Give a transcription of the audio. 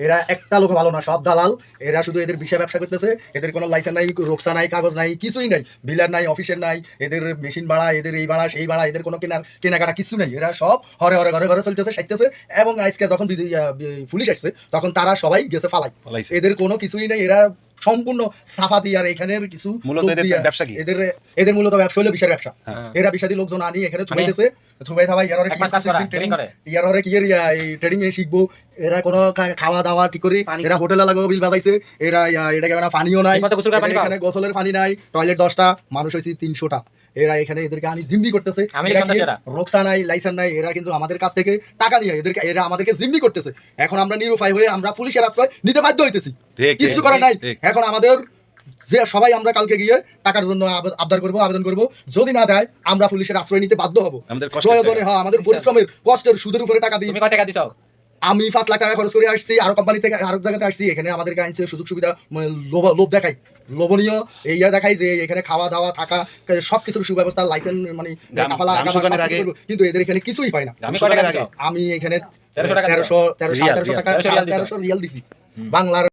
এরা একটা লোক ভালো না, সব দালাল। এরা শুধু এদের বিষয় ব্যবসা করতেছে, এদের কোনো লাইসেন্স নাই, রোকসা নাই, কাগজ নাই, কিছুই নাই, বিলার নাই, অফিসের নাই, এদের মেশিন ভাড়া, এদের এই ভাড়া সেই ভাড়া, এদের কোনো কেনাকাটা কিছু নাই। এরা সব হরে হরে ঘরে ঘরে চলতেছে, সাইতেছে। এবং আজকে যখন পুলিশ আসছে তখন তারা সবাই গেছে ফালাই। এদের কোনো কিছুই নেই, এরা সম্পূর্ণ সাফা দিয়ে। আর এখানের কিছু মূলত এদের ব্যবসা কি? এদের মূলত ব্যবসা হলো বিষয়ের ব্যবসা। এরা বিষাদী লোকজন আনি এখানে থুবাইতেছে, থুবাই থাবাই ইয়ার কি এই ট্রেডিং এ শিখবো। এরা কোনো খাওয়া দাওয়া ঠিক করে, এরা হোটেলে লাগবে বিল বাজাইছে। এরা এটা কেমন পানিও নাই, এখানে গোসলের পানি নাই, টয়লেট 10টা, মানুষ হয়েছে 300টা। এরা এখানে এদেরকে আনি জিম্মি করতেছে, রোকসা নাই, লাইসেন্স নাই। এরা কিন্তু আমাদের কাছ থেকে টাকা নিয়ে এরা আমাদেরকে জিম্মি করতেছে। এখন আমরা নিরুপায় হয়ে আমরা পুলিশের আশ্রয় নিতে বাধ্য হইতেছি, কিছু করার নাই। এখন আমাদের যে সবাই আমরা কালকে গিয়ে টাকার জন্য আবেদন করব, যদি না দেয় আমরা পুলিশের আশ্রয় নিতে বাধ্য হবো। প্রয়োজনে আমাদের পরিশ্রমের কষ্টের সুদের উপরে টাকা দিই। আমি 5 লাখ টাকা খরচ করে আসছি, আরো কোম্পানি থেকে আরো জায়গাতে আসছি। এখানে আমাদের আইনছে সুযোগ সুবিধা, লোভ দেখাই, লোভনীয় এই দেখাই যে এখানে খাওয়া দাওয়া থাকা সবকিছুর সুব্যবস্থা, লাইসেন্স মানে কিন্তু এদের এখানে কিছুই পাই না। আমি এখানে 1300 রিয়াল দিছি বাংলার।